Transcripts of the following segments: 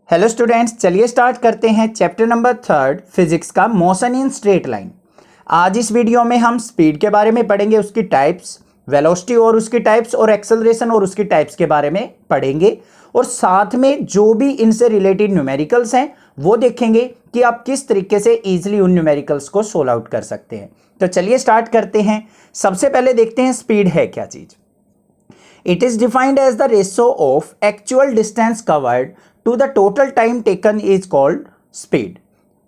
Hello students, चलिए start करते हैं चैप्टर नंबर 3 फिजिक्स का मोशन इन स्ट्रेट लाइन। आज इस वीडियो में हम स्पीड के बारे में पढ़ेंगे, उसकी टाइप्स, वेलोसिटी और उसकी टाइप्स, और एक्सेलरेशन और उसकी टाइप्स के बारे में पढ़ेंगे। और साथ में जो भी इनसे रिलेटेड न्यूमेरिकल्स हैं वो देखेंगे कि आप किस तरीके से ईजिली उन न्यूमेरिकल्स को सोल्व आउट कर सकते हैं। तो चलिए स्टार्ट करते हैं। सबसे पहले देखते हैं स्पीड है क्या चीज़। It is defined as the ratio of actual distance covered to the total time taken is called speed।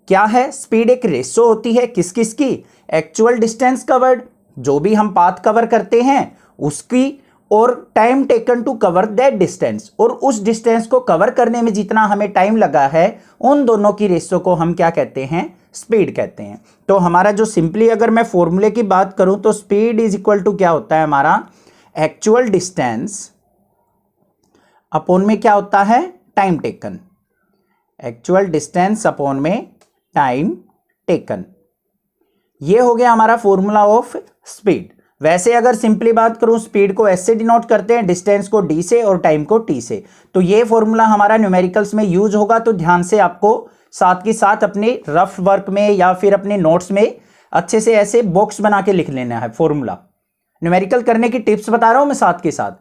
क्या है? स्पीड एक रेशो होती है किस किस की? एक्चुअल डिस्टेंस कवर्ड, जो भी हम पाथ कवर करते हैं उसकी, और time taken to cover that distance, और उस डिस्टेंस को कवर करने में जितना हमें टाइम लगा है उन दोनों की रेशो को हम क्या कहते हैं? स्पीड कहते हैं। तो हमारा जो सिंपली अगर मैं फॉर्मूले की बात करूं तो स्पीड इज इक्वल टू क्या होता है हमारा? एक्चुअल डिस्टेंस अपॉन में क्या होता है? Time taken. Actual distance upon में टाइम टेकन, ये हो गया हमारा फॉर्मूला ऑफ स्पीड। वैसे अगर सिंपली बात करूं, स्पीड को एस से डिनोट करते हैं, डिस्टेंस को डी से और टाइम को टी से। तो ये फॉर्मूला हमारा न्यूमेरिकल्स में यूज होगा, तो ध्यान से आपको साथ के साथ अपने रफ वर्क में या फिर अपने नोट्स में अच्छे से ऐसे बॉक्स बना के लिख लेना है। फॉर्मूला न्यूमेरिकल करने की टिप्स बता रहा हूं मैं साथ के साथ।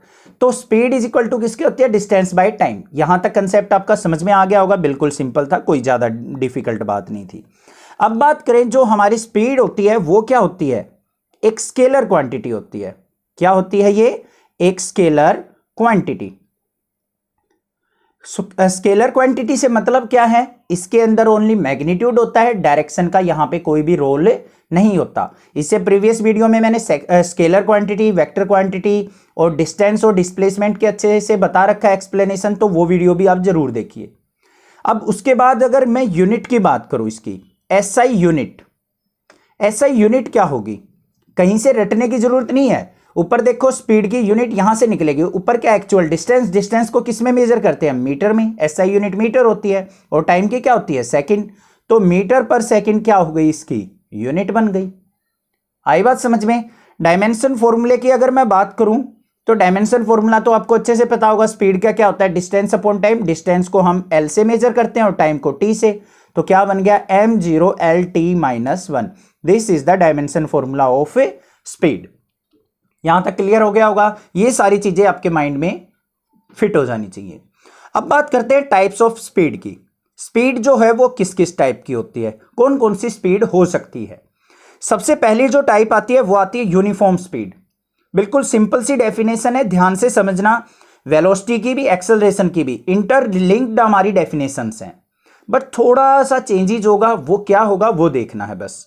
तो स्पीड इज इक्वल टू किसकी होती है? Distance by time. यहां तक कंसेप्ट आपका समझ में आ गया होगा, बिल्कुल सिंपल था, कोई ज्यादा डिफिकल्ट बात नहीं थी। अब बात करें, जो हमारी स्पीड होती है वो क्या होती है? एक स्केलर क्वांटिटी होती है। क्या होती है ये? एक स्केलर क्वांटिटी। स्केलर क्वांटिटी से मतलब क्या है? इसके अंदर ओनली मैग्नीट्यूड होता है, डायरेक्शन का यहां पे कोई भी रोल नहीं होता। इससे प्रीवियस वीडियो में मैंने स्केलर क्वांटिटी, वेक्टर क्वांटिटी और डिस्टेंस और डिस्प्लेसमेंट के अच्छे से बता रखा है एक्सप्लेनेशन, तो वो वीडियो भी आप जरूर देखिए। अब उसके बाद अगर मैं यूनिट की बात करूं, इसकी एसआई यूनिट। एसआई यूनिट क्या होगी? कहीं से रटने की जरूरत नहीं है। ऊपर देखो, स्पीड की यूनिट यहां से निकलेगी। ऊपर क्या? Actual distance. डिस्टेंस को किस में मेजर करते हैं? मीटर में। एसआई यूनिट मीटर होती है। और टाइम की क्या होती है? सेकंड। तो मीटर पर सेकंड क्या हो गई? इसकी यूनिट बन गई। आई बात समझ में? डायमेंशन फॉर्मूले की अगर मैं बात करूं तो डायमेंशन फॉर्मूला तो आपको अच्छे से पता होगा। स्पीड का क्या होता है? Distance upon time. डिस्टेंस को हम एल से मेजर करते हैं और टाइम को टी से। तो क्या बन गया? m0lt-1। This is the dimension formula of speed. यहां तक क्लियर हो गया होगा। ये सारी चीजें आपके माइंड में फिट हो जानी चाहिए। अब बात करते हैं टाइप्स ऑफ स्पीड की। स्पीड जो है वो किस किस टाइप की होती है, कौन कौन सी स्पीड हो सकती है? सबसे पहली जो टाइप आती है वो आती है यूनिफॉर्म स्पीड। बिल्कुल सिंपल सी डेफिनेशन है, ध्यान से समझना। वेलोसिटी की भी, एक्सेलरेशन की भी इंटरलिंक्ड हमारी डेफिनेशंस हैं, बट थोड़ा सा चेंजेज होगा। वो क्या होगा वो देखना है बस।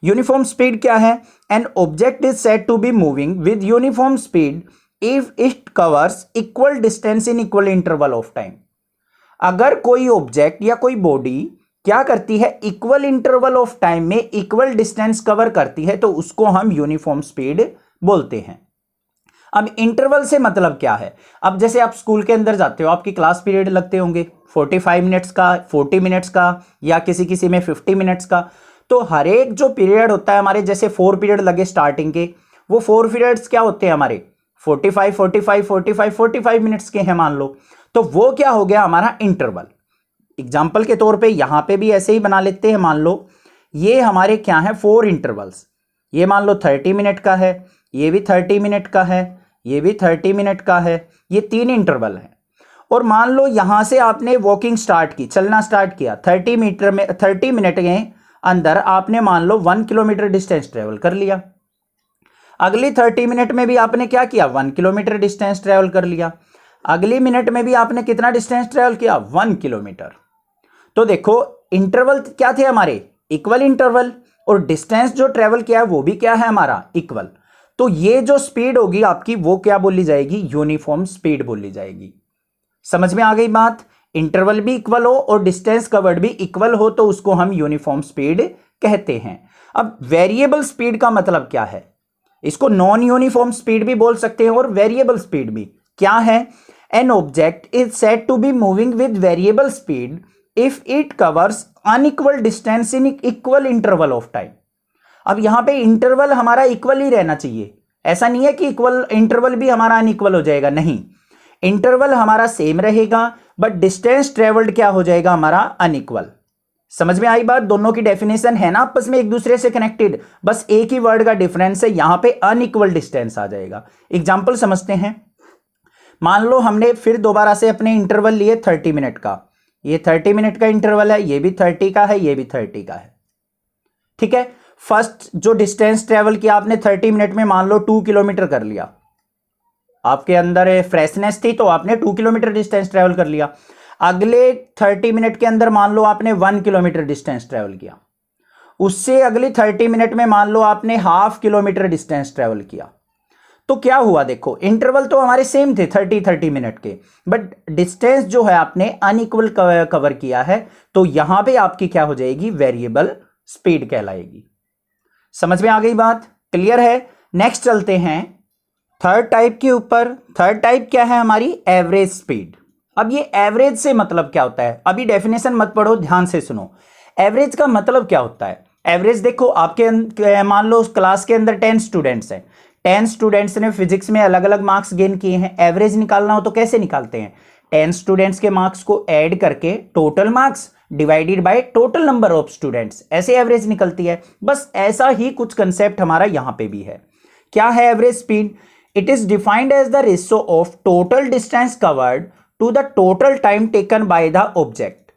यूनिफॉर्म स्पीड क्या है? An object is said to be moving with uniform speed if it covers equal distance in equal interval of time. अगर कोई ऑब्जेक्ट या कोई बॉडी क्या करती है? इक्वल इंटरवल ऑफ टाइम में इक्वल डिस्टेंस कवर करती है, तो उसको हम यूनिफॉर्म स्पीड बोलते हैं। अब इंटरवल से मतलब क्या है? अब जैसे आप स्कूल के अंदर जाते हो, आपकी क्लास पीरियड लगते होंगे 45 मिनट्स का, 40 मिनट्स का, या किसी किसी में 50 मिनट्स का। तो हर एक जो पीरियड होता है हमारे, जैसे 4 पीरियड लगे स्टार्टिंग के, वो 4 पीरियड्स क्या होते हैं हमारे? 45 45 45 45 मिनट्स के हैं मान लो। तो वो क्या हो गया हमारा? इंटरवल। एग्जाम्पल के तौर पे यहां पे भी ऐसे ही बना लेते हैं। मान लो ये हमारे क्या है? 4 इंटरवल्स। ये मान लो 30 मिनट का है, ये भी 30 मिनट का है, ये भी 30 मिनट का है। ये 3 इंटरवल है। और मान लो यहां से आपने वॉकिंग स्टार्ट की, चलना स्टार्ट किया। 30 मिनट के अंदर आपने मान लो 1 किलोमीटर डिस्टेंस ट्रेवल कर लिया। अगली 30 मिनट में भी आपने क्या किया? 1 किलोमीटर डिस्टेंस ट्रेवल कर लिया। अगली मिनट में भी आपने कितना डिस्टेंस ट्रेवल किया? 1 किलोमीटर। तो देखो इंटरवल क्या थे हमारे? Equal interval. और डिस्टेंस जो ट्रेवल किया है वो भी क्या है हमारा? इक्वल। तो ये जो स्पीड होगी आपकी वो क्या बोली जाएगी? यूनिफॉर्म स्पीड बोली जाएगी। समझ में आ गई बात? इंटरवल भी इक्वल हो और डिस्टेंस कवर्ड भी इक्वल हो तो उसको हम यूनिफॉर्म स्पीड कहते हैं। अब वेरिएबल स्पीड का मतलब क्या है? इसको नॉन यूनिफॉर्म स्पीड भी बोल सकते हैं और वेरिएबल स्पीड भी। क्या है? An object is said to be moving with variable speed if it covers unequal distance in equal interval of time. अब यहां पे इंटरवल हमारा इक्वल ही रहना चाहिए। ऐसा नहीं है कि इक्वल इंटरवल भी हमारा अनइक्वल हो जाएगा, नहीं। इंटरवल हमारा सेम रहेगा बट डिस्टेंस ट्रेवल्ड क्या हो जाएगा हमारा, अनइक्वल। समझ में आई बात, दोनों की डेफिनेशन है ना आपस में एक दूसरे से कनेक्टेड, बस एक ही वर्ड का डिफरेंस है, यहां पे अनइक्वल डिस्टेंस आ जाएगा। एग्जांपल समझते हैं। मान लो हमने फिर दोबारा से अपने इंटरवल लिए 30 मिनट का, ये 30 मिनट का इंटरवल है, ये भी 30 का है, ये भी 30 का है। ठीक है, फर्स्ट जो डिस्टेंस ट्रेवल किया आपने 30 मिनट में, मान लो 2 किलोमीटर कर लिया, आपके अंदर फ्रेशनेस थी तो आपने 2 किलोमीटर डिस्टेंस ट्रेवल कर लिया। अगले 30 मिनट के अंदर मान लो आपने 1 किलोमीटर डिस्टेंस ट्रेवल किया, उससे अगली 30 मिनट में मान लो आपने 0.5 किलोमीटर डिस्टेंस ट्रेवल किया। तो क्या हुआ, देखो इंटरवल तो हमारे सेम थे 30 मिनट के, बट डिस्टेंस जो है आपने अनइक्वल कवर किया है, तो यहां पे आपकी क्या हो जाएगी, वेरिएबल स्पीड कहलाएगी। समझ में आ गई बात, क्लियर है। नेक्स्ट चलते हैं थर्ड टाइप के ऊपर। थर्ड टाइप क्या है हमारी, एवरेज स्पीड। अब ये एवरेज से मतलब क्या होता है, अभी डेफिनेशन मत पढ़ो, ध्यान से सुनो। एवरेज का मतलब क्या होता है, एवरेज देखो आपके मान लो क्लास के अंदर 10 स्टूडेंट्स हैं, 10 स्टूडेंट्स ने फिजिक्स में अलग अलग मार्क्स गेन किए हैं। एवरेज निकालना हो तो कैसे निकालते हैं, 10 स्टूडेंट्स के मार्क्स को ऐड करके total marks divided by total number of students, ऐसे एवरेज निकलती है। बस ऐसा ही कुछ कंसेप्ट हमारा यहां पे भी है। क्या है average speed, it is defined as the ratio of total distance covered to the total time taken by the object.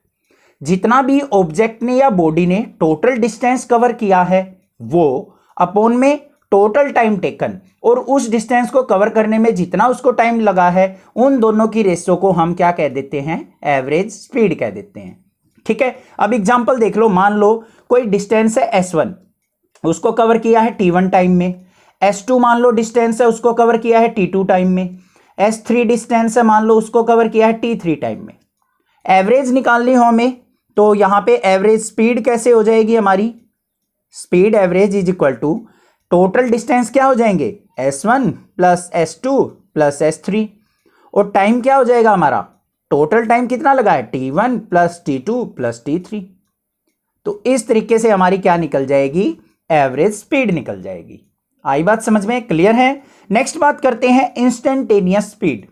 जितना भी ऑब्जेक्ट ने या बॉडी ने टोटल डिस्टेंस कवर किया है वो अपॉन में टोटल टाइम टेकन, और उस डिस्टेंस को कवर करने में जितना उसको टाइम लगा है, उन दोनों की रेशियो को हम क्या कह देते हैं, एवरेज स्पीड कह देते हैं। ठीक है, अब एग्जांपल देख लो। मान लो कोई डिस्टेंस है S1, उसको कवर किया है T1 टाइम में। S2 मान लो डिस्टेंस है, उसको कवर किया है T2 टाइम में। S3 डिस्टेंस है, मान लो उसको कवर किया है T3 टाइम में। एवरेज निकालनी हो हमें, तो यहां पे एवरेज स्पीड कैसे हो जाएगी हमारी, speed average is equal to total distance क्या हो जाएंगे, S1 plus S2 plus S3, और टाइम क्या हो जाएगा हमारा, टोटल टाइम कितना लगा है, T1 plus T2 plus T3। तो इस तरीके से हमारी क्या निकल जाएगी, एवरेज स्पीड निकल जाएगी। आई बात समझ में, क्लियर है। नेक्स्ट बात करते हैं इंस्टेंटेनियस स्पीड।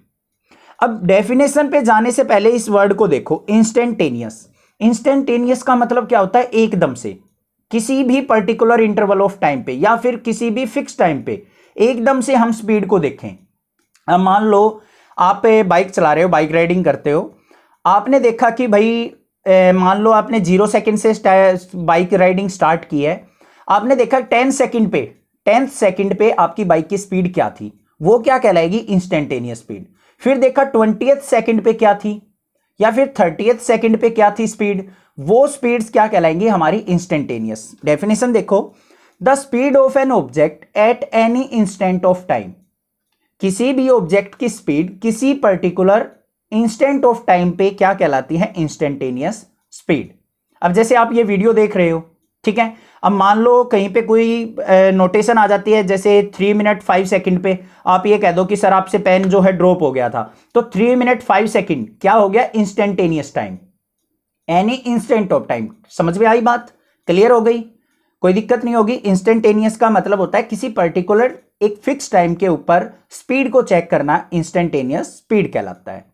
अब डेफिनेशन पे जाने से पहले इस वर्ड को देखो, इंस्टेंटेनियस। इंस्टेंटेनियस का मतलब क्या होता है, एकदम से, किसी भी पर्टिकुलर इंटरवल ऑफ टाइम पे या फिर किसी भी फिक्स टाइम पे एकदम से हम स्पीड को देखें। अब मान लो आप बाइक चला रहे हो, बाइक राइडिंग करते हो, आपने देखा कि भाई मान लो आपने 0 सेकंड से बाइक राइडिंग स्टार्ट की है, आपने देखा 10 सेकंड पे आपकी बाइक की स्पीड क्या थी, वो क्या कहलाएगी, इंस्टेंटेनियस स्पीड। फिर देखा 20th सेकंड पे क्या थी, या फिर 30th सेकंड पे क्या थी स्पीड, वो स्पीड्स क्या कहलाएंगी हमारी, इंस्टेंटेनियस। डेफिनेशन देखो, the speed of an object at any instant of time. किसी भी ऑब्जेक्ट की स्पीड किसी पर्टिकुलर इंस्टेंट ऑफ टाइम पे क्या कहलाती है, इंस्टेंटेनियस स्पीड। अब जैसे आप ये वीडियो देख रहे हो, ठीक है, अब मान लो कहीं पे कोई नोटेशन आ जाती है, जैसे 3 मिनट 5 सेकंड पे आप ये कह दो कि सर आपसे पेन जो है ड्रॉप हो गया था, तो 3 मिनट 5 सेकंड क्या हो गया, instantaneous time, any instant of time. समझ में आई बात, क्लियर हो गई, कोई दिक्कत नहीं होगी। इंस्टेंटेनियस का मतलब होता है किसी पर्टिकुलर एक फिक्स टाइम के ऊपर स्पीड को चेक करना, इंस्टेंटेनियस स्पीड कहलाता है।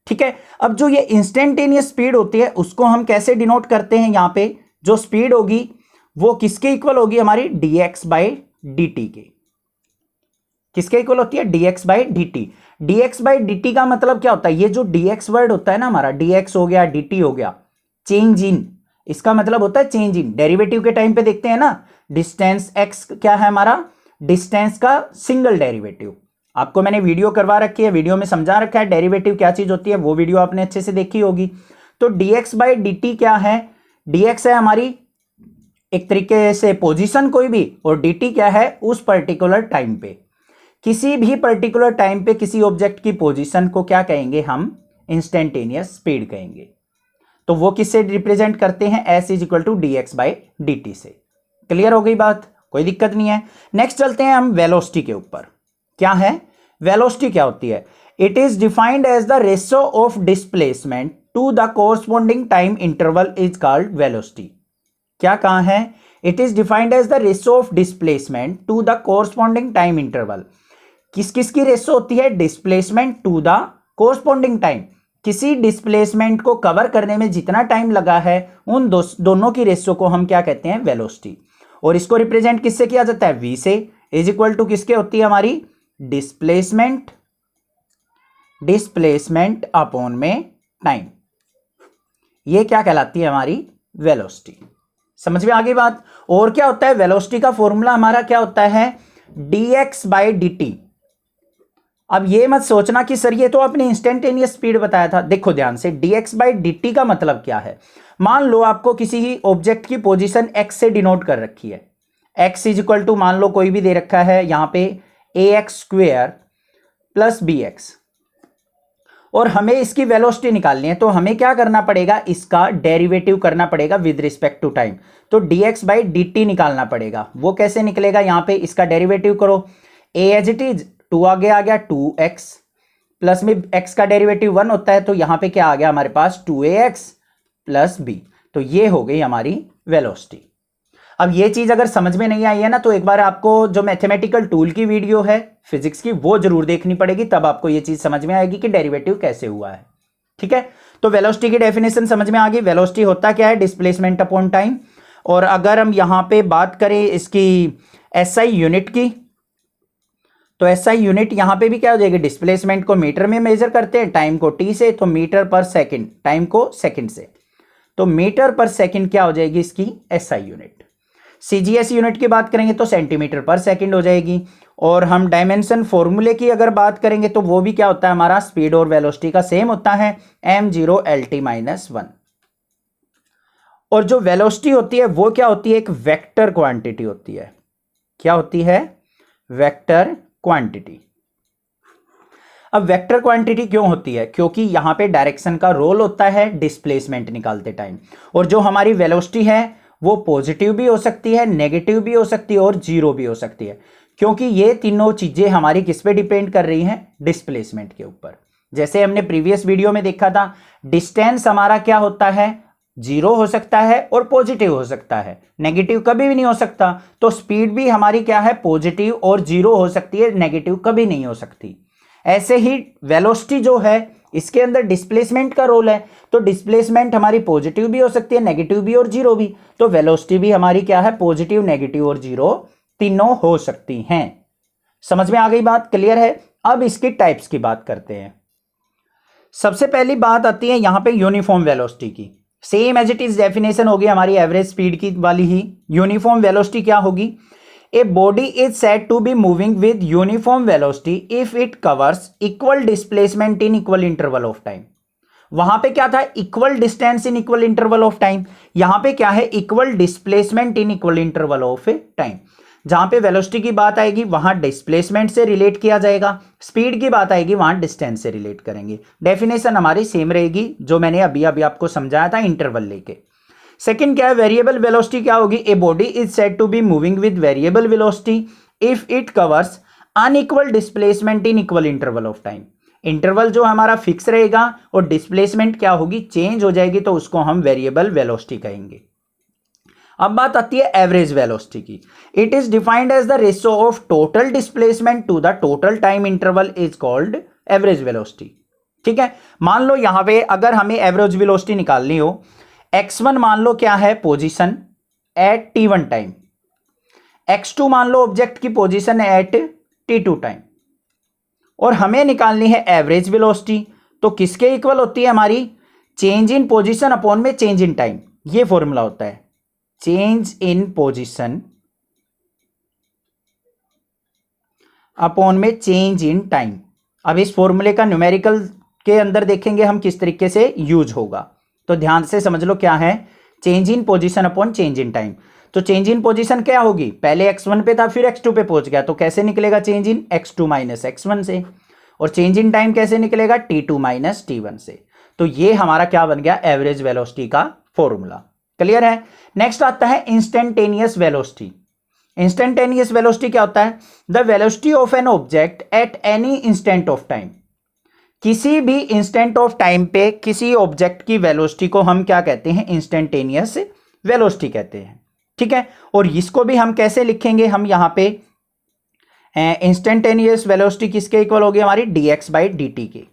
ठीक है, अब जो ये इंस्टेंटेनियस स्पीड होती है उसको हम कैसे डिनोट करते हैं, यहां पे जो स्पीड होगी वो किसके इक्वल होगी, हमारी dx बाई dt के। किसके इक्वल होती है, dx by dt। dx by dt का मतलब क्या होता है, ये जो dx वर्ड होता है ना हमारा, dx हो गया dt हो गया, चेंज इन, इसका मतलब होता है चेंज इन। डेरिवेटिव के टाइम पे देखते हैं ना, डिस्टेंस x क्या है हमारा, डिस्टेंस का सिंगल डेरिवेटिव। आपको मैंने वीडियो करवा रखी है, वीडियो में समझा रखा है डेरिवेटिव क्या चीज होती है, वो वीडियो आपने अच्छे से देखी होगी। तो dx बाई dt क्या है, dx है हमारी एक तरीके से पोजीशन कोई भी, और dt क्या है, उस पर्टिकुलर टाइम पे, किसी भी पर्टिकुलर टाइम पे किसी ऑब्जेक्ट की पोजीशन को क्या कहेंगे हम, इंस्टेंटेनियस स्पीड कहेंगे। तो वो किससे रिप्रेजेंट करते हैं, s is equal to dx by dt से। क्लियर हो गई बात, कोई दिक्कत नहीं है। नेक्स्ट चलते हैं हम वेलोसिटी के ऊपर। क्या है वेलोसिटी, क्या होती है, it is defined as the ratio of displacement to the corresponding time interval is called velocity. क्या कहा है, it is defined as the ratio of displacement to the corresponding time interval. किस किस की रेशियो होती है, displacement to the corresponding time, किसी displacement को कवर करने में जितना टाइम लगा है उन दोनों की रेशियो को हम क्या कहते हैं, वेलोसिटी। और इसको रिप्रेजेंट किससे किया जाता है, v से, इज इक्वल टू किसके होती है हमारी, डिस्प्लेसमेंट अपॉन में टाइम। ये क्या कहलाती है हमारी, वेलोसिटी। समझ में आ गई बात। और क्या होता है, वेलोसिटी का फॉर्मूला हमारा क्या होता है, dx/dt। अब ये मत सोचना कि सर ये तो आपने इंस्टेंटेनियस स्पीड बताया था। देखो ध्यान से, dx/dt का मतलब क्या है। मान लो आपको किसी ऑब्जेक्ट की पोजीशन x से डिनोट कर रखी है, x इज इक्वल टू मान लो कोई भी दे रखा है यहां पे ax² + bx, और हमें इसकी वेलोसिटी निकालनी है। तो हमें क्या करना पड़ेगा, इसका डेरिवेटिव करना पड़ेगा विद रिस्पेक्ट टू टाइम। तो dx/dt निकालना पड़ेगा। वो कैसे निकलेगा, यहां पे इसका डेरिवेटिव करो, a एज इट इज 2 आगे आ गया 2x, प्लस में x का डेरिवेटिव 1 होता है, तो यहां पे क्या आ गया हमारे पास 2ax + b। तो ये हो गई हमारी वेलोसिटी। अब ये चीज अगर समझ में नहीं आई है ना, तो एक बार आपको जो मैथमेटिकल टूल की वीडियो है फिजिक्स की, वो जरूर देखनी पड़ेगी, तब आपको ये चीज समझ में आएगी कि डेरिवेटिव कैसे हुआ है। ठीक है, तो वेलोसिटी की डेफिनेशन समझ में आ गई। वेलोसिटी होता क्या है, डिस्प्लेसमेंट अपॉन टाइम। और अगर हम यहां पे बात करें इसकी SI यूनिट की, तो SI यूनिट यहां पे भी क्या हो जाएगी, डिस्प्लेसमेंट को मीटर में मेजर करते हैं, टाइम को t से, तो मीटर पर सेकंड, टाइम को सेकंड से, तो मीटर पर सेकंड क्या हो जाएगी इसकी SI यूनिट। CGS यूनिट की बात करेंगे तो सेंटीमीटर पर सेकंड हो जाएगी। और हम डायमेंशन फॉर्मूले की अगर बात करेंगे तो वो भी क्या होता है हमारा, स्पीड और वेलोसिटी का सेम होता है, m0LT-1। और जो वेलोसिटी होती है वो क्या होती है, एक वेक्टर क्वांटिटी होती है। क्या होती है, वेक्टर क्वांटिटी। अब वेक्टर क्वांटिटी क्यों होती है, क्योंकि यहां पे डायरेक्शन का रोल होता है डिस्प्लेसमेंट निकालते टाइम। और जो हमारी वेलोसिटी है वो पॉजिटिव भी हो सकती है, नेगेटिव भी हो सकती है और जीरो भी हो सकती है, क्योंकि ये तीनों चीजें हमारी किस पे डिपेंड कर रही हैं, डिस्प्लेसमेंट के ऊपर। जैसे हमने प्रीवियस वीडियो में देखा था, डिस्टेंस हमारा क्या होता है, जीरो हो सकता है और पॉजिटिव हो सकता है, नेगेटिव कभी भी नहीं हो सकता। तो स्पीड भी हमारी क्या है, पॉजिटिव और जीरो हो सकती है, नेगेटिव कभी नहीं हो सकती। ऐसे ही वेलोसिटी जो है इसके अंदर डिस्प्लेसमेंट का रोल है, तो डिस्प्लेसमेंट हमारी पॉजिटिव भी हो सकती है, नेगेटिव भी और जीरो भी। तो वेलोसिटी भी हमारी क्या है, पॉजिटिव, नेगेटिव और जीरो तीनों हो सकती हैं। समझ में आ गई बात, क्लियर है। अब इसकी टाइप्स की बात करते हैं। सबसे पहली बात आती है यहां पे यूनिफॉर्म वेलोसिटी की। Same as it is definition होगी हमारी एवरेज स्पीड की वाली ही। यूनिफॉर्म वेलोसिटी क्या होगी, a body is said to be moving with uniform velocity if it covers equal displacement in equal interval of time. वहां पे क्या था, equal distance in equal interval of time, यहां पे क्या है, equal displacement in equal interval of time. जहां पे वेलोसिटी की बात आएगी वहां डिस्प्लेसमेंट से रिलेट किया जाएगा, स्पीड की बात आएगी वहां डिस्टेंस से रिलेट करेंगे। डेफिनेशन हमारी सेम रहेगी जो मैंने अभी अभी आपको समझाया था इंटरवल लेके। सेकंड क्या है, वेरिएबल वेलोसिटी क्या होगी, a body is said to be moving with variable velocity if it covers unequal displacement in equal interval of time. Interval जो हमारा फिक्स रहेगा और डिस्प्लेसमेंट क्या होगी, चेंज हो जाएगी, तो उसको हम वेरिएबल वेलोसिटी कहेंगे। अब बात आती है एवरेज वेलोसिटी की। It is defined as the ratio of total displacement to the total time interval is called average velocity. ठीक है, मान लो यहां पे अगर हमें एवरेज वेलोसिटी निकालनी हो, x1 मान लो क्या है, position eight t1 time, x2 मान लो ऑब्जेक्ट की पोजीशन एट t2 टाइम, और हमें निकालनी है एवरेज वेलोसिटी। तो किसके इक्वल होती है हमारी, चेंज इन पोजीशन अपॉन में चेंज इन टाइम। ये फॉर्मूला होता है, चेंज इन पोजीशन अपॉन में चेंज इन टाइम। अब इस फॉर्मूले का न्यूमेरिकल के अंदर देखेंगे हम किस तरीके से यूज होगा, तो ध्यान से समझ लो क्या है, change in position upon change in time. तो चेंज इन पोजीशन क्या होगी, पहले x1 पे था फिर x2 पे पहुंच गया, तो कैसे निकलेगा change in, x2 minus x1 से। और चेंज इन टाइम कैसे निकलेगा, t2 माइनस t1 से। तो ये हमारा क्या बन गया, एवरेज वेलोसिटी का फॉर्मूला। क्लियर है। नेक्स्ट आता है इंस्टेंटेनियस वेलोसिटी। इंस्टेंटेनियस वेलोसिटी क्या होता है, the velocity of an object at any instant of time. किसी भी इंस्टेंट ऑफ टाइम पे किसी ऑब्जेक्ट की वेलोसिटी को हम क्या कहते हैं, इंस्टेंटेनियस वेलोसिटी कहते हैं। ठीक है, और इसको भी हम कैसे लिखेंगे, हम यहां पे इंस्टेंटेनियस वेलोसिटी किसके इक्वल होगी हमारी, dx/dt की।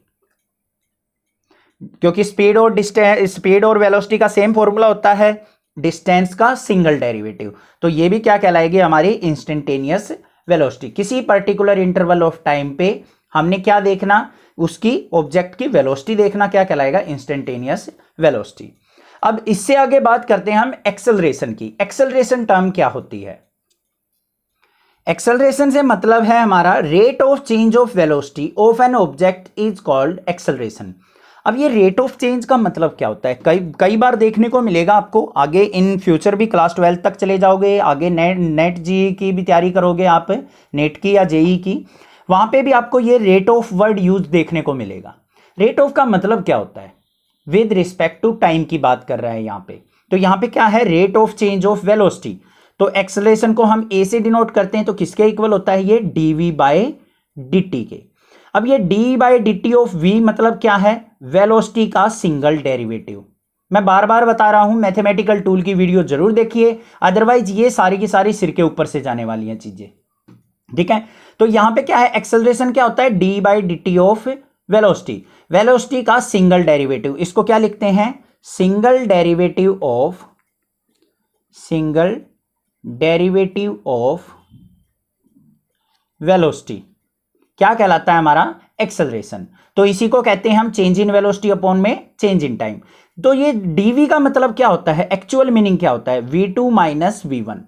क्योंकि स्पीड और वेलोसिटी का सेम फॉर्मूला होता है, डिस्टेंस का सिंगल डेरिवेटिव। तो ये भी क्या कहलाएगी, हमारी इंस्टेंटेनियस वेलोसिटी। किसी पर्टिकुलर इंटरवल ऑफ टाइम पे हमने क्या देखना, उसकी ऑब्जेक्ट की वेलोसिटी देखना, क्या कहलाएगा, इंस्टेंटेनियस वेलोसिटी। अब इससे आगे बात करते हैं हम एक्सेलरेशन की। एक्सेलरेशन टर्म क्या होती है? एक्सेलरेशन से मतलब है हमारा rate of change of velocity of an object is called acceleration. अब ये रेट ऑफ चेंज का मतलब क्या होता है, कई बार देखने को मिलेगा आपको, आगे इन फ्यूचर भी क्लास 12 तक चले जाओगे, आगे नेट जी की भी तैयारी करोगे आप, नेट की या जेई की, वहां पे भी आपको ये रेट ऑफ वर्ड यूज देखने को मिलेगा। रेट ऑफ का मतलब क्या होता है, विद रिस्पेक्ट टू टाइम की बात कर रहा है यहाँ पे। तो यहाँ पे क्या है, rate of change of velocity. तो एक्सेलरेशन को हम ए से डिनोट करते हैं, तो किसके इक्वल होता है, ये dv बाय dt के। अब ये d by dt of v मतलब क्या है, वेलोसिटी का सिंगल डेरिवेटिव। मैं बार बार बता रहा हूं, मैथमेटिकल टूल की वीडियो जरूर देखिए, अदरवाइज ये सारी की सारी सिर के ऊपर से जाने वाली हैं चीजें, ठीक है। तो यहां पे क्या है, एक्सेलरेशन क्या होता है, d by dt of velocity, velocity का सिंगल डेरिवेटिव। इसको क्या लिखते हैं, सिंगल डेरिवेटिव ऑफ वेलोसिटी क्या कहलाता है, हमारा एक्सेलरेशन। तो इसी को कहते हैं हम चेंज इन वेलोसिटी अपॉन में चेंज इन टाइम। तो ये dv का मतलब क्या होता है, एक्चुअल मीनिंग क्या होता है, v2 माइनस v1।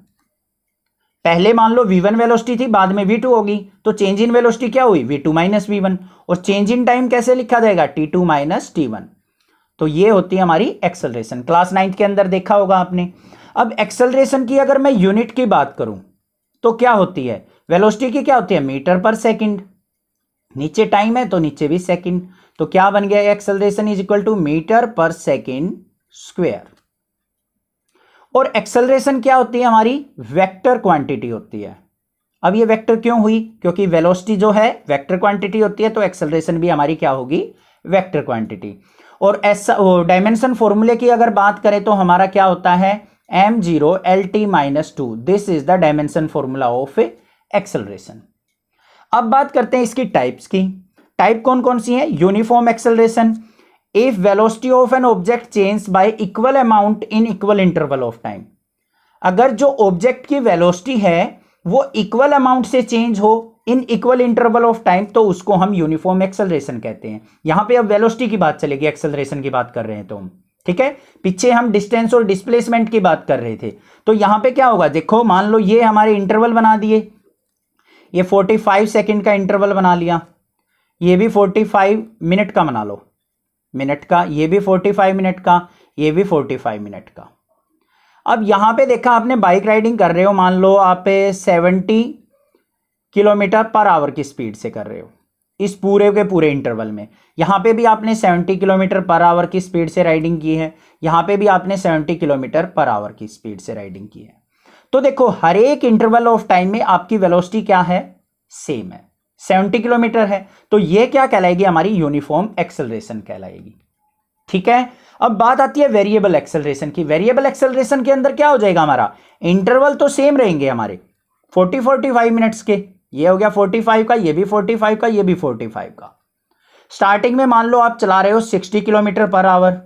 पहले मान लो v1 वेलोसिटी थी, बाद में v2 होगी, तो चेंज इन वेलोसिटी क्या हुई, v2 माइनस v1। और चेंज इन टाइम कैसे लिखा जाएगा, t2 माइनस t1। तो ये होती है हमारी एक्सेलरेशन, क्लास 9 के अंदर देखा होगा आपने। अब एक्सेलरेशन की अगर मैं यूनिट की बात करूं तो क्या होती है, वेलोसिटी की क्या होती है, मीटर पर सेकंड, नीचे टाइम है तो नीचे भी सेकंड, तो क्या बन गया, acceleration is equal to metre per second square. और एक्सेलरेशन क्या होती है, हमारी वेक्टर क्वांटिटी होती है। अब ये वेक्टर क्यों हुई, क्योंकि वेलोसिटी जो है वेक्टर क्वांटिटी होती है, तो एक्सेलरेशन भी हमारी क्या होगी, वेक्टर क्वांटिटी। और ऐसा डायमेंशन फॉर्मूले की अगर बात करें तो हमारा क्या होता है, m0 lt minus 2, this is the dimension formula of acceleration. अब बात करते हैं इसकी टाइप्स की। टाइप कौन कौन सी है, uniform acceleration, if velocity of an object change y equal amount in equal interval of time. अगर जो ऑब्जेक्ट की वेलोसिटी है वो इक्वल अमाउंट से चेंज हो इन इक्वल इंटरवल ऑफ टाइम, तो उसको हम यूनिफॉर्म एक्सेलरेशन कहते हैं। यहां पे अब वेलोसिटी की बात चलेगी, एक्सेलरेशन की बात कर रहे हैं तो हम, ठीक है। पीछे हम डिस्टेंस और डिस्प्लेसमेंट की बात कर रहे थे, तो यहां पे क्या होगा, देखो मान लो ये हमारे इंटरवल बना दिए, ये 45 सेकंड का इंटरवल बना लिया, ये भी 45 मिनट का बना लो, मिनट का, ये भी 45 मिनट का, ये भी 45 मिनट का। अब यहां पे देखा आपने बाइक राइडिंग कर रहे हो, मान लो आप 70 किलोमीटर पर आवर की स्पीड से कर रहे हो इस पूरे के पूरे इंटरवल में। यहां पे भी आपने 70 किलोमीटर पर आवर की स्पीड से राइडिंग की है, यहां पे भी आपने 70 किलोमीटर पर आवर की स्पीड से राइडिंग की है। तो देखो हर एक इंटरवल ऑफ टाइम में आपकी वेलोसिटी क्या है, सेम है, 70 किलोमीटर है, तो ये क्या कहलाएगी, हमारी यूनिफॉर्म एक्सेलरेशन कहलाएगी, ठीक है। अब बात आती है वेरिएबल एक्सेलरेशन की। वेरिएबल एक्सेलरेशन के अंदर क्या हो जाएगा, हमारा इंटरवल तो सेम रहेंगे हमारे 40-45 मिनट्स के, ये हो गया 45 का, ये भी 45 का, ये भी 45 का। स्टार्टिंग में मान लो आप चला रहे हो 60 किलोमीटर पर आवर,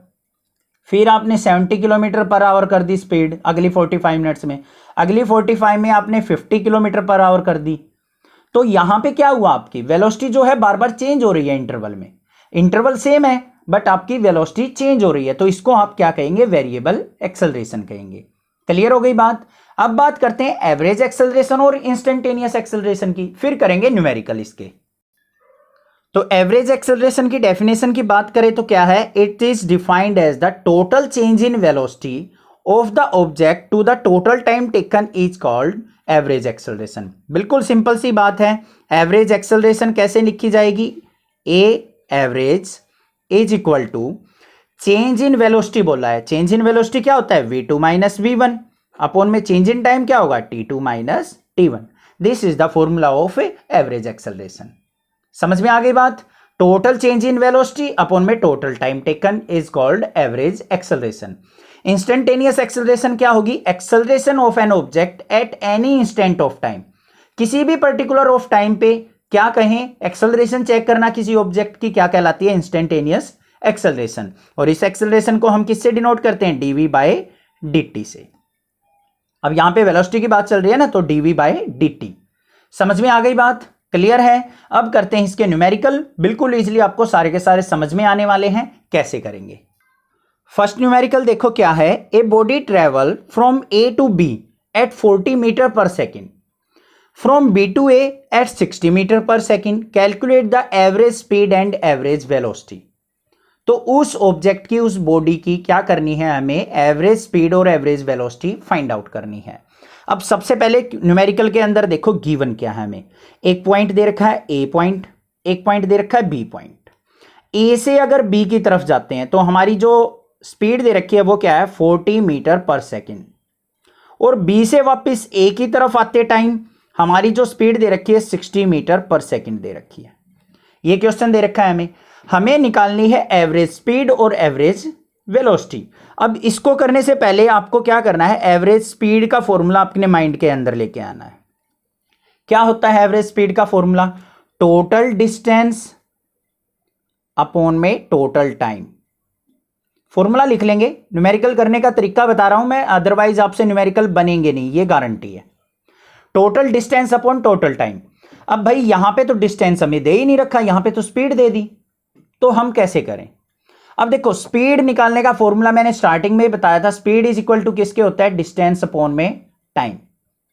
फिर आपने 70 किलोमीटर पर आवर कर दी स्पीड अगली 45 मिनट्स में, अगली 45 में आपने 50 किलोमीटर पर आवर कर दी। तो यहां पे क्या हुआ, आपकी वेलोसिटी जो है बार बार चेंज हो रही है इंटरवल में, इंटरवल सेम है बट आपकी वेलोसिटी चेंज हो रही है, तो इसको आप क्या कहेंगे, वेरिएबल एक्सेलरेशन कहेंगे। क्लियर हो गई बात। अब बात करते हैं एवरेज एक्सेलरेशन और इंस्टेंटेनियस एक्सेलरेशन की, फिर करेंगे न्यूमेरिकल इसके। तो एवरेज एक्सेलरेशन की डेफिनेशन की बात करें तो क्या है, it is defined as the total change in velocity of the object to the total time taken is called average acceleration. बिल्कुल सिंपल सी बात है। एवरेज एक्सेलरेशन कैसे लिखी जाएगी, a average is equal to change in velocity बोला है, change in velocity क्या होता है, v2 माइनस v1 अपॉन में चेंज इन टाइम क्या होगा, t2 माइनस t1। This is the formula of average acceleration. समझ में आ गई बात। Total change in velocity upon में total time taken is called average acceleration. Instantaneous acceleration क्या होगी, acceleration of an object at any instant of time. किसी भी पर्टिकुलर ऑफ टाइम पे क्या कहें, एक्सेलरेशन चेक करना किसी ऑब्जेक्ट की क्या कहलाती है, इंस्टेंटेनियस एक्सेलरेशन, और इस एक्सेलरेशन को हम किससे डिनोट करते हैं, dv बाय dt से। अब यहां पे वेलोसिटी की बात चल रही है ना, तो dv बाय dt। समझ में आ गई बात, क्लियर है। अब करते हैं इसके न्यूमेरिकल, बिल्कुल इजीली आपको सारे के सारे समझ में आने वाले हैं, कैसे करेंगे। फर्स्ट न्यूमेरिकल देखो क्या है, a body travel from A to B at 40 metre per second, from B to A at 60 metre per second, calculate the average speed and average velocity. तो उस ऑब्जेक्ट की, उस बॉडी की क्या करनी है, हमें एवरेज स्पीड और एवरेज वेलोसिटी फाइंड आउट करनी है। अब सबसे पहले न्यूमेरिकल के अंदर देखो गिवन क्या है, हमें एक पॉइंट दे रखा है ए पॉइंट, एक पॉइंट दे रखा है बी पॉइंट। ए से अगर बी की तरफ जाते हैं तो हमारी जो स्पीड दे रखी है वो क्या है, 40 मीटर पर सेकेंड, और बी से वापस ए की तरफ आते टाइम हमारी जो स्पीड दे रखी है 60 मीटर पर सेकेंड दे रखी है। ये क्वेश्चन दे रखा है हमें निकालनी है एवरेज स्पीड और एवरेज वेलोसिटी। अब इसको करने से पहले आपको क्या करना है, एवरेज स्पीड का फॉर्मूला अपने माइंड के अंदर लेके आना है। क्या होता है एवरेज स्पीड का फॉर्मूला, टोटल डिस्टेंस अपॉन में टोटल टाइम। फॉर्मूला लिख लेंगे, न्यूमेरिकल करने का तरीका बता रहा हूं मैं, अदरवाइज आपसे न्यूमेरिकल बनेंगे नहीं, ये गारंटी है। Total distance upon total time. अब भाई यहां पे तो डिस्टेंस हमें दे ही नहीं रखा, यहां पे तो स्पीड दे दी, तो हम कैसे करें। अब देखो स्पीड निकालने का फॉर्मूला मैंने स्टार्टिंग में ही बताया था, स्पीड इज इक्वल टू किसके होता है, डिस्टेंस अपॉन में टाइम।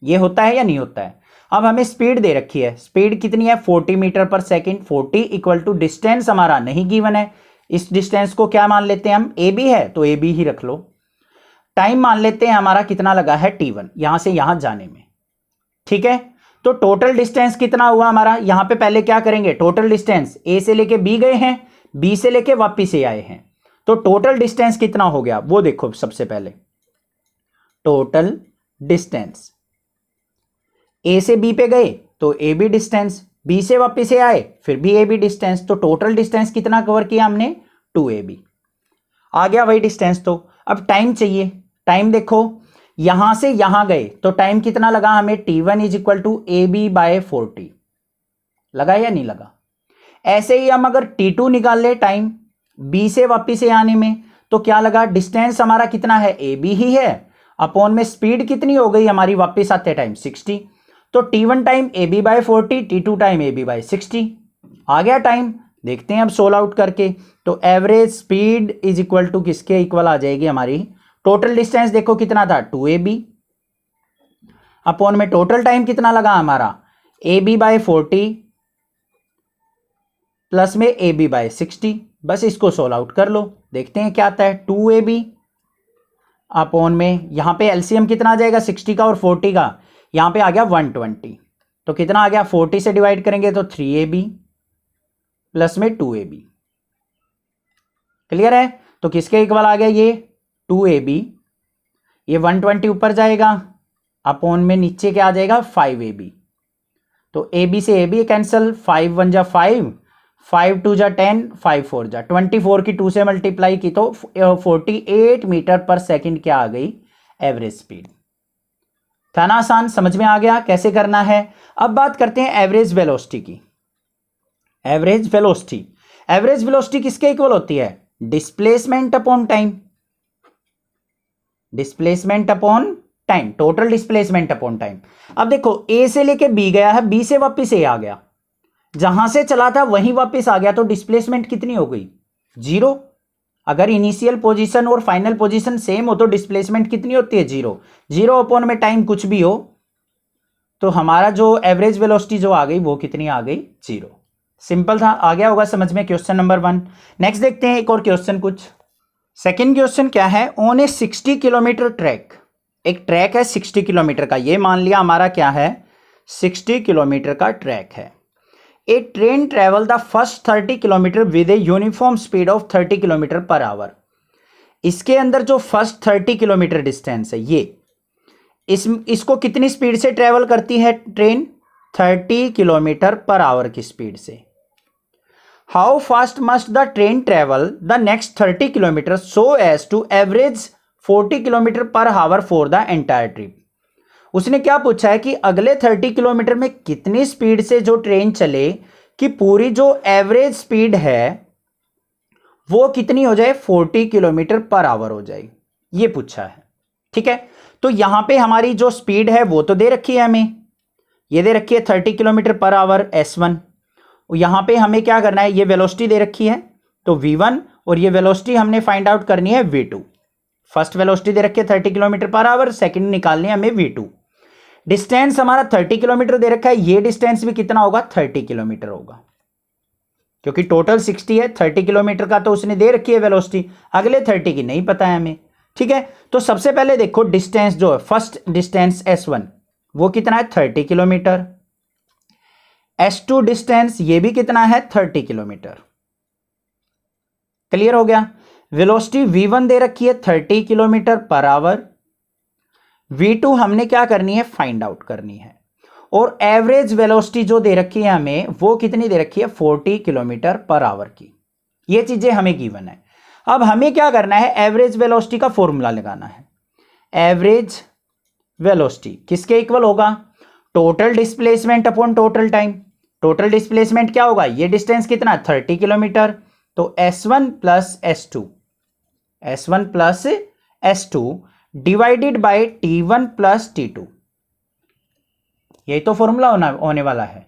ये होता है या नहीं होता है। अब हमें स्पीड दे रखी है, स्पीड कितनी है 40 metre per second, 40 equal to distance हमारा नहीं गिवन है, इस डिस्टेंस को क्या मान लेते हैं हम, ए बी है तो ए बी ही रख लो। टाइम मान लेते हैं हमारा कितना लगा है t1, यहां से यहां जाने में, ठीक है। तो टोटल डिस्टेंस कितना हुआ हमारा, यहां पे पहले क्या करेंगे, टोटल डिस्टेंस ए से लेके बी गए हैं, बी से लेके वापिस ए आए हैं, तो टोटल डिस्टेंस कितना हो गया वो देखो। सबसे पहले टोटल डिस्टेंस, ए से बी पे गए तो ए बी डिस्टेंस, बी से वापिस ए आए फिर भी ए बी डिस्टेंस, तो टोटल डिस्टेंस कितना कवर किया हमने, 2ab आ गया वही डिस्टेंस। तो अब टाइम चाहिए, टाइम देखो यहां से यहां गए तो टाइम कितना लगा हमें, t1 is equal to A B by 40, लगा या नहीं लगा। ऐसे ही हम अगर t2 निकाल ले टाइम b से वापिस आने में, तो क्या लगा, डिस्टेंस हमारा कितना है, ए बी ही है, अपॉन में स्पीड कितनी हो गई हमारी वापिस आते टाइम 60, तो t1 time A B by 40, t2 time A B by 60 आ गया टाइम। देखते हैं अब सोल्व आउट करके, तो average speed is equal to किसके इक्वल आ जाएगी हमारी, टोटल डिस्टेंस देखो कितना था 2ab, अपॉन में टोटल टाइम कितना लगा हमारा, ए बी बाय 40 प्लस में ए बी बाय 60। बस इसको सोल्व आउट कर लो, देखते हैं क्या आता है, 2ab अपॉन में यहां पे एलसीएम कितना आ जाएगा 60 का और 40 का, यहां पे आ गया 120, तो कितना आ गया 40 से डिवाइड करेंगे तो 3ab प्लस में 2ab। क्लियर है, तो किसके इक्वल आ गया ये 2ab, ये 120 ऊपर जाएगा, अपॉन में नीचे क्या आ जाएगा 5ab, तो ab से ab कैंसिल, 5 1 जा 5, 5 2 जा 10, 5 4 जा 24 की 2 से मल्टीप्लाई की तो 48 मीटर पर सेकंड क्या आ गई, एवरेज स्पीड। था ना आसान, समझ में आ गया कैसे करना है। अब बात करते हैं एवरेज वेलोसिटी की। एवरेज वेलोसिटी, एवरेज वेलोसिटी किसके इक्वल होती है, displacement upon time, displacement upon time, total displacement upon time. अब देखो ए से लेके बी गया है, बी से वापस ए आ गया, जहां से चला था वहीं वापस आ गया, तो डिस्प्लेसमेंट कितनी हो गई, 0। अगर इनिशियल पोजीशन और फाइनल पोजीशन सेम हो तो डिस्प्लेसमेंट कितनी होती है, 0। 0 अपॉन में टाइम कुछ भी हो, तो हमारा जो एवरेज वेलोसिटी जो आ गई वो कितनी आ गई, 0। सिंपल था, आ गया होगा समझ में क्वेश्चन नंबर 1। नेक्स्ट देखते हैं एक और क्वेश्चन कुछ। सेकेंड क्वेश्चन क्या है, ऑन ए 60 किलोमीटर ट्रैक, एक ट्रैक है 60 किलोमीटर का, ये मान लिया हमारा क्या है 60 किलोमीटर का ट्रैक है। A train travel the first 30 kilometre with a uniform speed of 30 kilometre per hour. इसके अंदर जो फर्स्ट 30 किलोमीटर डिस्टेंस है ये, इसको कितनी स्पीड से ट्रेवल करती है ट्रेन, 30 किलोमीटर पर आवर की स्पीड से। How fast must the train travel the next 30 kilometre so as to average 40 kilometre per hour for the entire trip. उसने क्या पूछा है कि अगले 30 किलोमीटर में कितनी स्पीड से जो ट्रेन चले कि पूरी जो एवरेज स्पीड है वो कितनी हो जाए, 40 किलोमीटर पर आवर हो जाए, ये पूछा है। ठीक है, तो यहां पे हमारी जो स्पीड है वो तो दे रखी है हमें, ये दे रखी है 30 किलोमीटर पर आवर S1। यहां पे हमें क्या करना है, ये वेलोसिटी दे रखी है तो V1, और ये वेलोसिटी हमने फाइंड आउट करनी है V2। फर्स्ट वेलोसिटी दे रखी है 30 किलोमीटर पर आवर, सेकंड निकालनी है हमें V2। डिस्टेंस हमारा 30 किलोमीटर दे रखा है, ये डिस्टेंस भी कितना होगा, 30 किलोमीटर होगा, क्योंकि टोटल 60 है, 30 किलोमीटर का तो उसने दे रखी है वेलोसिटी, अगले 30 की नहीं पता है हमें। ठीक है, तो सबसे पहले देखो डिस्टेंस जो है, फर्स्ट डिस्टेंस S1 वो कितना है, 30 किलोमीटर। S2 डिस्टेंस ये भी कितना है, 30 किलोमीटर। क्लियर हो गया। वेलोसिटी V1 दे रखी है 30 किलोमीटर पर आवर, V2 हमने क्या करनी है, फाइंड आउट करनी है, और एवरेज वेलोसिटी जो दे रखी है हमें वो कितनी दे रखी है, 40 किलोमीटर पर आवर की। ये चीजें हमें गिवन है। अब हमें क्या करना है, एवरेज वेलोसिटी का फॉर्मूला लगाना है। एवरेज वेलोसिटी किसके इक्वल होगा, total displacement upon total time. Total displacement क्या होगा, ये डिस्टेंस कितना, 30 किलोमीटर, तो S1 plus S2, S1 plus S2 divided by T1 plus T2। यही तो फॉर्मूला होने वाला है।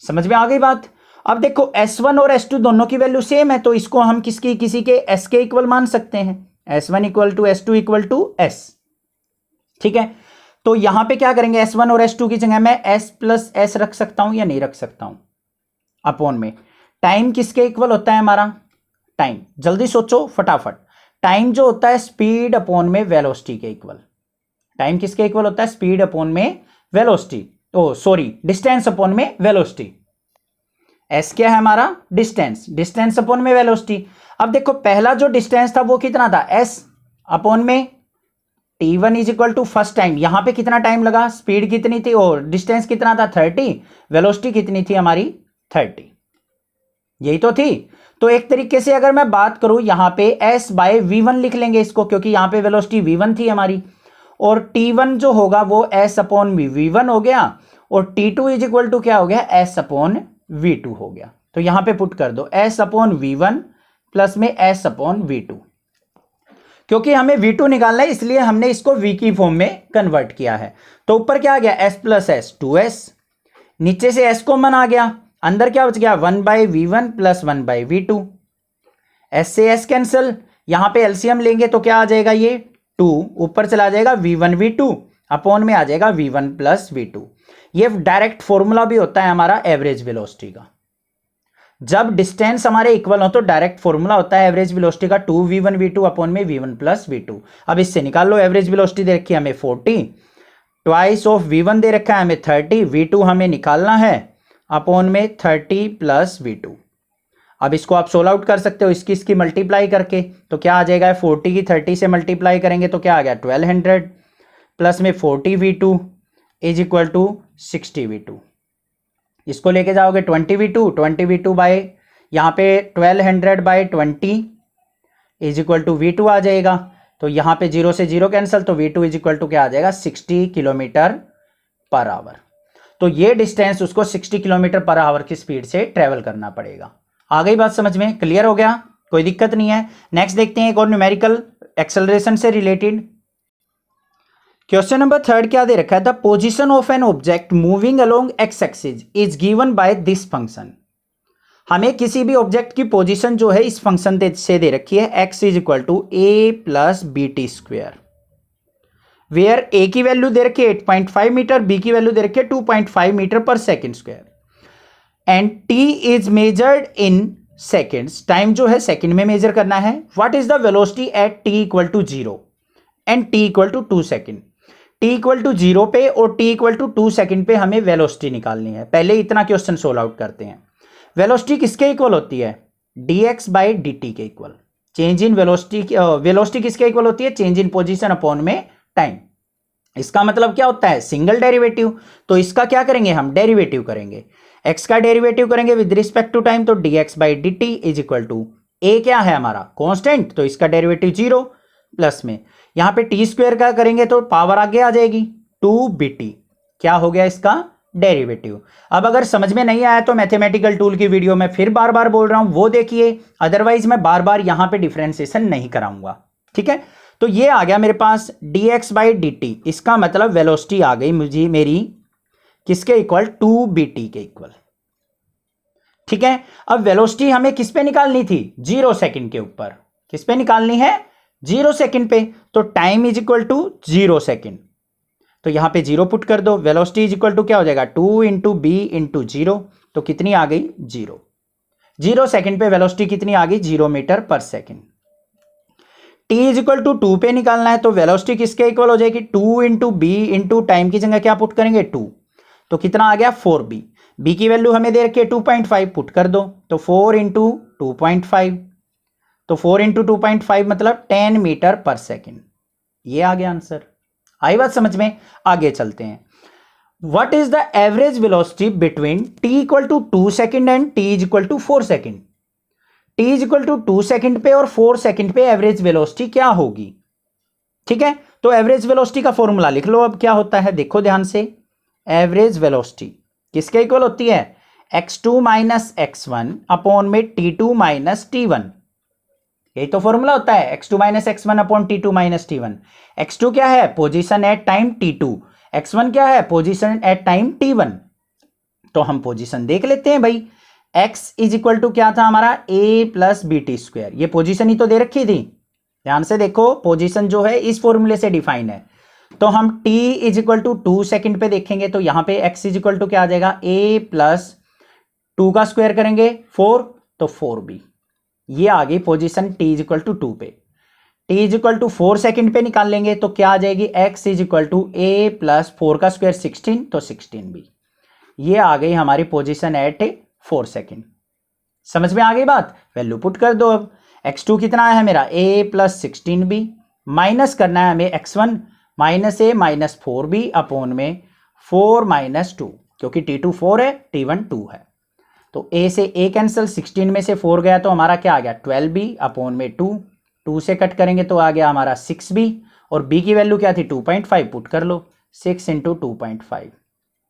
समझ में आ गई बात। अब देखो S1 और S2 दोनों की वैल्यू सेम है, तो इसको हम किसी के S के इक्वल मान सकते हैं, S1 equal to S2 equal to S। ठीक है, तो यहां पे क्या करेंगे, S1 और S2 की जगह मैं S प्लस S रख सकता हूं या नहीं रख सकता हूं, अपॉन में टाइम किसके इक्वल होता है हमारा, टाइम, जल्दी सोचो फटाफट। टाइम जो होता है स्पीड अपॉन में वेलोसिटी के इक्वल। टाइम किसके इक्वल होता है, स्पीड अपॉन में वेलोसिटी, डिस्टेंस अपॉन में वेलोसिटी। S क्या है हमारा, डिस्टेंस, डिस्टेंस अपॉन में वेलोसिटी। अब देखो पहला जो डिस्टेंस था वो कितना था, S अपॉन में T1 is equal to first time, यहां पे कितना टाइम लगा, स्पीड कितनी थी और डिस्टेंस कितना था 30, वेलोसिटी कितनी थी हमारी 30, यही तो थी। तो एक तरीके से अगर मैं बात करूं यहां पे S बाय V1 लिख लेंगे इसको, क्योंकि यहां पे वेलोसिटी V1 थी हमारी, और T1 जो होगा वो S अपॉन V1 हो गया, और T2 इज इक्वल टू क्या हो गया, S अपॉन V2 हो गया। तो यहां पे पुट कर दो S अपॉन V1 प्लस में S अपॉन V2, क्योंकि हमें V2 निकालना है इसलिए हमने इसको V की फॉर्म में कन्वर्ट किया है। तो ऊपर क्या आ गया, S प्लस S 2S, नीचे से S कॉमन आ गया, अंदर क्या बच गया, 1 by V1 plus 1 by V2। S से S कैंसिल, यहां पे एलसीएम लेंगे तो क्या आ जाएगा, ये 2 ऊपर चला जाएगा V1 V2, अपॉन में आ जाएगा V1 प्लस V2। ये डायरेक्ट फॉर्मूला भी होता है हमारा एवरेज वेलोसिटी का। जब डिस्टेंस हमारे इक्वल हो तो डायरेक्ट फॉर्मूला होता है एवरेज वेलोसिटी का 2V1 V2 अपॉन में V1 प्लस V2। अब इससे निकाल लो, एवरेज वेलोसिटी दे रखी है हमें 40, ट्वाइस ऑफ V1 दे रखा है हमें 30, V2 हमें निकालना है अपॉन में 30 प्लस V2। अब इसको आप सोल्व आउट कर सकते हो इसकी मल्टीप्लाई करके, तो क्या आ जाएगा, 40 की 30 से मल्टीप्लाई करेंगे तो क्या आ गया 1200 प्लस में 40 V2 is equal to 60 V2। इसको लेके जाओगे 20 V2 बाय यहाँ पे 1200 by 20 is equal to V2 आ जाएगा। तो यहाँ पे 0 से 0 कैंसिल, तो V2 इज इक्वल टू क्या आ जाएगा, 60 किलोमीटर पर आवर। तो ये डिस्टेंस उसको 60 किलोमीटर पर आवर की स्पीड से ट्रेवल करना पड़ेगा। आ गई बात समझ में, क्लियर हो गया, कोई दिक्कत नहीं है। नेक्स्ट देखते हैं एक और न्यूमेरिकल एक्सेलरेशन से रिलेटेड। क्वेश्चन नंबर 3 क्या दे रखा है, the position of an object moving along X axis is given by this function. हमें किसी भी ऑब्जेक्ट की पोजीशन जो है इस फंक्शन से दे रखी है, x is equal to a plus BT square, where a की वैल्यू दे रखी है 8.5 मीटर, b की वैल्यू दे रखी है 2.5 metre per second square, and t is measured in seconds, time जो है सेकेंड में मेजर करना है। What is the velocity at t equal to 0 and t equal to 2 second. t equal to 0 पे और t इक्वल टू 2 सेकेंड पे हमें velocity निकालनी है। पहले इतना क्वेश्चन सोल्व आउट करते हैं। वेलोसिटी किसके इक्वल होती है, dx बाई dt के equal. Change in velocity, velocity किसके इक्वल होती है, चेंज इन पोजीशन अपॉन में टाइम। इसका मतलब क्या होता है, सिंगल डेरिवेटिव। तो इसका क्या करेंगे हम, डेरिवेटिव करेंगे, x का डेरिवेटिव करेंगे विद रिस्पेक्ट टू टाइम, तो dx by dt is equal to a क्या है हमारा कांस्टेंट, तो इसका डेरिवेटिव 0 प्लस में यहाँ पे टी स्क्वायर का करेंगे तो पावर आगे आ जाएगी 2bt, क्या हो गया इसका डेरिवेटिव। अब अगर समझ में नहीं आया तो मैथमेटिकल टूल की वीडियो में फिर बार बार बोल रहा हूं, वो देखिए, अदरवाइज मैं बार बार यहां पे डिफरेंशिएशन नहीं कराऊंगा। ठीक है, तो ये आ गया मेरे पास dx बाई dt, इसका मतलब वेलोसिटी आ गई मुझे मेरी किसके इक्वल, 2bt के इक्वल। ठीक है, अब वेलोसिटी हमें किस पे निकालनी थी, 0 सेकंड के ऊपर। किस पे निकालनी है, 0 सेकंड पे। तो time is equal to 0 second, तो यहां पे 0 पुट कर दो। वेलोसिटी इज इक्वल टू क्या हो जाएगा, 2 इंटू बी इंटू 0, तो कितनी आ गई, 0। 0 सेकंड पे वेलोसिटी कितनी आ गई, 0 metre per second. T is equal to 2 पे निकालना है, तो वेलोसिटी किसके इक्वल हो जाएगी, 2 इंटू बी इंटू टाइम की जगह क्या पुट करेंगे, 2, तो कितना आ गया 4b। b की वैल्यू हमें दे रखी है 2.5, पुट कर दो, तो 4 इंटू 2.5, तो 4 इंटू 2.5 मतलब 10 मीटर पर सेकेंड। ये आ गया आंसर। आई बात समझ में, आगे चलते हैं। What is the average velocity between t equal to 2 second and t is equal to 4 second. t is equal to 2 second पे और 4 सेकेंड पे एवरेज वेलोसिटी क्या होगी। ठीक है, तो एवरेज वेलोसिटी का फॉर्मूला लिख लो। अब क्या होता है, देखो ध्यान से, एवरेज वेलोसिटी किसके इक्वल होती है, x2 माइनस x1 अपॉन में t2 माइनस t1। यही तो फॉर्मूला होता है, x2 minus x1 upon t2 माइनस t1। x2 क्या है, position at time t2, x1 क्या है, पोजीशन एट टाइम t1। तो हम पोजीशन देख लेते हैं भाई। x इज इक्वल टू क्या था हमारा, a plus B T square. ये पोजीशन ही तो दे रखी थी, ध्यान से देखो, पोजीशन जो है इस फॉर्मूले से डिफाइन है। तो हम t is equal to 2 second पे देखेंगे, तो यहां पे x इज इक्वल टू क्या आ जाएगा, a प्लस 2 का स्क्वायर करेंगे 4, तो 4b। ये आ गई position t is equal to 2 पे। t is equal to 4 second पे निकाल लेंगे, तो क्या आ जाएगी, x is equal to a plus 4 का स्क्वायर 16, तो 16b। ये आ गई हमारी पोजीशन एट 4 सेकेंड। समझ में आ गई बात, वैल्यू पुट कर दो। अब x2 कितना है मेरा, a प्लस 16b, माइनस करना है हमें x1 माइनस ए माइनस 4b अपॉन में 4 माइनस 2, क्योंकि t2 4 है, t1 2 है, तो a से a कैंसिल, 16 में से 4 गया तो हमारा क्या आ गया, 12b अपॉन में 2, 2 से कट करेंगे तो आ गया हमारा 6b, और b की वैल्यू क्या थी 2.5, पुट कर लो, 6 इंटू 2.5,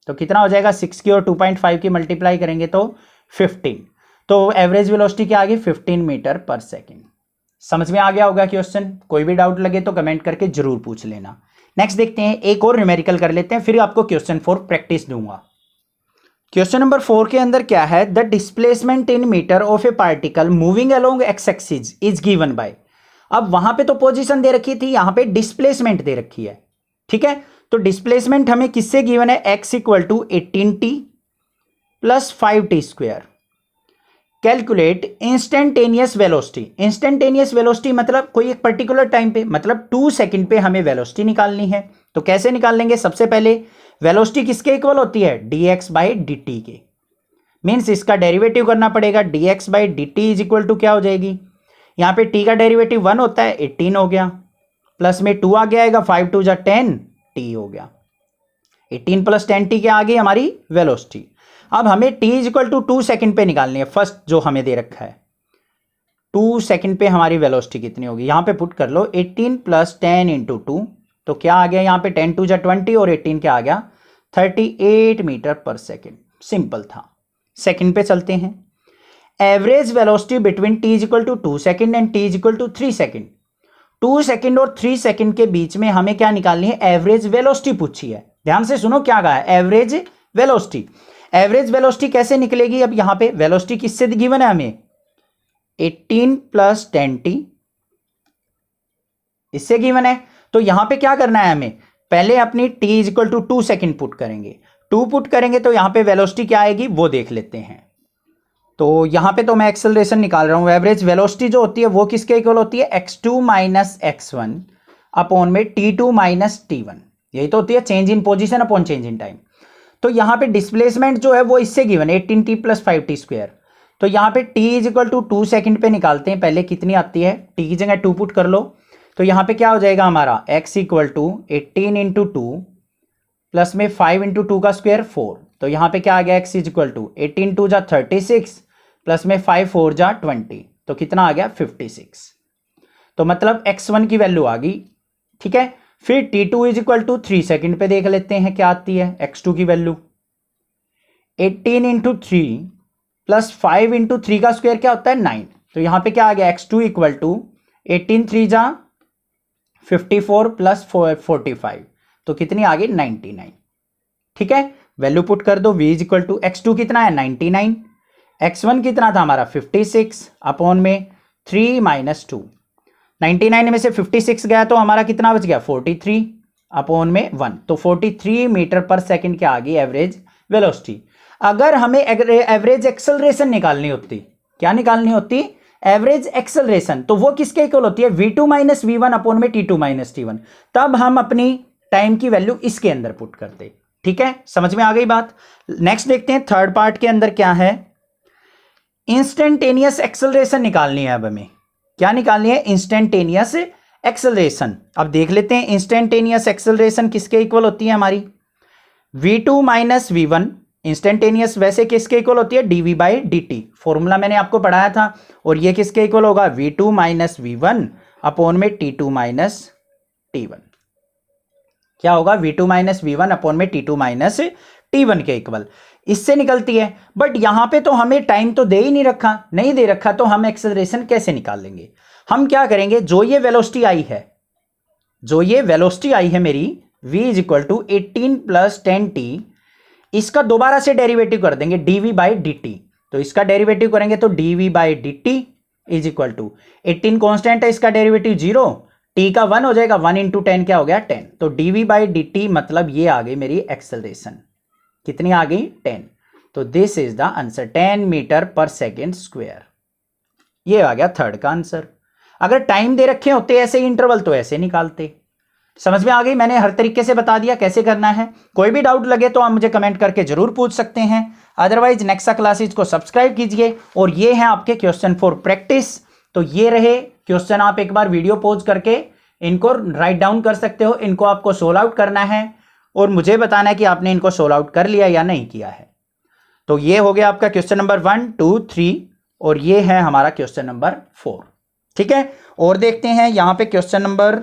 तो कितना हो जाएगा, 6 की और 2.5 की मल्टीप्लाई करेंगे तो 15। तो एवरेज वेलोसिटी क्या आ गई, 15 मीटर पर सेकेंड। समझ में आ गया होगा क्वेश्चन, कोई भी डाउट लगे तो कमेंट करके जरूर पूछ लेना। नेक्स्ट देखते हैं, एक और न्यूमेरिकल कर लेते हैं, फिर आपको क्वेश्चन 4 प्रैक्टिस दूंगा। क्वेश्चन नंबर 4 के अंदर क्या है, the displacement in metre of a particle moving along X axis is given by. अब वहां पे तो पोजीशन दे रखी थी, यहां पे डिस्प्लेसमेंट दे रखी है। ठीक है, तो डिस्प्लेसमेंट हमें किससे गिवन है, x equal to 18t plus 5t square. Calculate instantaneous velocity. Instantaneous velocity मतलब कोई एक पर्टिकुलर टाइम पे, मतलब 2 सेकंड पे हमें वेलोसिटी निकालनी है। तो कैसे निकाल लेंगे, सबसे पहले वेलोसिटी किसके इक्वल होती है, dx बाई dt के, मीन्स इसका डेरिवेटिव करना पड़ेगा। dx by dt is equal to क्या हो जाएगी, यहाँ पे t का डेरिवेटिव 1 होता है, 18 हो गया, प्लस में 2 आगे आएगा, 5 2 जा 10 t हो गया, 18 प्लस 10t क्या आ गई हमारी वेलोसिटी। अब हमें t is equal to 2 second पे निकालनी है, फर्स्ट जो हमें दे रखा है 2 सेकंड पे हमारी वेलोसिटी कितनी होगी, यहां पे पुट कर लो 18 प्लस 10 इंटू 2, तो क्या आ गया यहाँ पे 10 2 जा 20 और 18 क्या आ गया 38 मीटर पर सेकेंड। सिंपल था। सेकंड पे चलते हैं, average velocity between t is equal to 2 second and t is equal to 3 second. 2 second और 3 सेकंड के बीच में हमें क्या निकालनी है, एवरेज वेलोसिटी पूछी है। ध्यान से सुनो क्या कहा है, एवरेज वेलोसिटी। एवरेज वेलोसिटी कैसे निकलेगी, अब यहां पे वेलोसिटी किससे गिवन है हमें, 18 प्लस 10t, इससे गिवन है। तो यहां पे क्या करना है हमें, पहले अपनी t is equal to 2 second put करेंगे, 2 पुट करेंगे तो यहां पे वेलोसिटी क्या आएगी वो देख लेते हैं। तो यहां पे तो मैं एक्सेलरेशन निकाल रहा हूं, एवरेज वेलोसिटी जो होती है वो किसके इक्वल होती है, x2 माइनस x1 अपॉन में t2 माइनस t1, यही तो होती है change in position upon change in time. तो यहां पे डिस्प्लेसमेंट जो है वो इससे given 18t plus 5t square. तो यहां पे t is equal to 2 second पे निकालते हैं, पहले कितनी आती है, t की जगह 2 पुट कर लो, तो यहां पे क्या हो जाएगा हमारा x equal to 18 into 2 plus में 5 इंटू 2 का स्क्वायर 4, तो यहां पे क्या आ गया x इज इक्वल टू 18 2 जा 36 प्लस में 5 4 जा 20, तो कितना आ गया 56। तो मतलब x1 की वैल्यू आ गई। ठीक है, फिर t2 is equal to 3 second पे देख लेते हैं क्या आती है x2 की वैल्यू। 18 इंटू 3 प्लस 5 इंटू 3 का स्क्वायर क्या होता है 9। तो यहां पे क्या आ गया x2 इक्वल टू 18 3 जा 54 प्लस 45, तो कितनी आ गई 99। ठीक है, वैल्यू पुट कर दो। v is equal to x2 कितना है 99, x1 कितना था हमारा 56 अपॉन में 3 माइनस 2। 99 में से 56 गया तो हमारा कितना बच गया 43 अपॉन में 1, तो 43 मीटर पर सेकंड क्या आ गई एवरेज वेलोसिटी। अगर हमें एवरेज एक्सेलरेशन निकालनी होती, क्या निकालनी होती एवरेज एक्सेलरेशन, तो वो किसके इक्वल होती है v2 माइनस v1 अपॉन में t2 माइनस t1। तब हम अपनी टाइम की वैल्यू इसके अंदर पुट करते। ठीक है, समझ में आ गई बात। नेक्स्ट देखते हैं थर्ड पार्ट के अंदर क्या है, इंस्टेंटेनियस एक्सेलरेशन निकालनी है। अब हमें क्या निकालनी है इंस्टेंटेनियस एक्सेलरेशन। अब देख लेते हैं इंस्टेंटेनियस एक्सेलरेशन किसके इक्वल होती है हमारी v2 माइनस v1। इंस्टेंटेनियस वैसे किसके इक्वल होती है dv बाई dt, फॉर्मूला मैंने आपको पढ़ाया था। और ये किसके इक्वल होगा v2 माइनस v1 अपॉन में t2 माइनस t1। क्या होगा v2 माइनस v1 अपॉन में t2 माइनस t1 के इक्वल, इससे निकलती है। बट यहां पे तो हमें टाइम तो दे ही नहीं रखा, नहीं दे रखा, तो हम एक्सेलरेशन कैसे निकाल लेंगे। हम क्या करेंगे, जो ये वेलोसिटी आई है, जो ये वेलोसिटी आई है मेरी v is equal to 18 plus 10t, इसका दोबारा से डेरिवेटिव कर देंगे dv बाई dt। तो इसका डेरिवेटिव करेंगे तो dv by dt is equal to 18 constant है, इसका डेरिवेटिव 0, t का 1 हो जाएगा, 1 इंटू 10 क्या हो गया 10। तो dv बाई dt मतलब ये आ गई मेरी एक्सेलरेशन, कितनी आ गई 10। तो this is the answer 10 metre per second square. ये आ गया थर्ड का आंसर। अगर टाइम दे रखे होते ऐसे इंटरवल तो ऐसे निकालते। समझ में आ गई, मैंने हर तरीके से बता दिया कैसे करना है। कोई भी डाउट लगे तो आप मुझे कमेंट करके जरूर पूछ सकते हैं। अदरवाइज नेक्सा क्लासेज को सब्सक्राइब कीजिए। और ये है आपके क्वेश्चन फॉर प्रैक्टिस। तो ये रहे क्वेश्चन, आप एक बार वीडियो पॉज करके इनको राइट डाउन कर सकते हो। इनको आपको सोल्व आउट करना है और मुझे बताना है कि आपने इनको सोल्व आउट कर लिया या नहीं किया है। तो ये हो गया आपका क्वेश्चन नंबर 1 2 3 और ये है हमारा क्वेश्चन नंबर 4। ठीक है, और देखते हैं यहां पे क्वेश्चन नंबर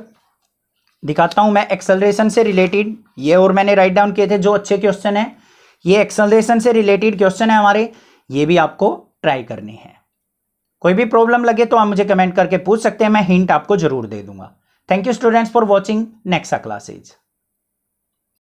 दिखाता हूं मैं एक्सेलरेशन से रिलेटेड। ये और मैंने राइट डाउन किए थे जो अच्छे क्वेश्चन है, ये एक्सेलरेशन से रिलेटेड क्वेश्चन है हमारे, ये भी आपको ट्राई करने हैं। कोई भी प्रॉब्लम लगे तो आप मुझे कमेंट करके पूछ सकते हैं, मैं हिंट आपको जरूर दे दूंगा। Thank you students for watching Nexa classes.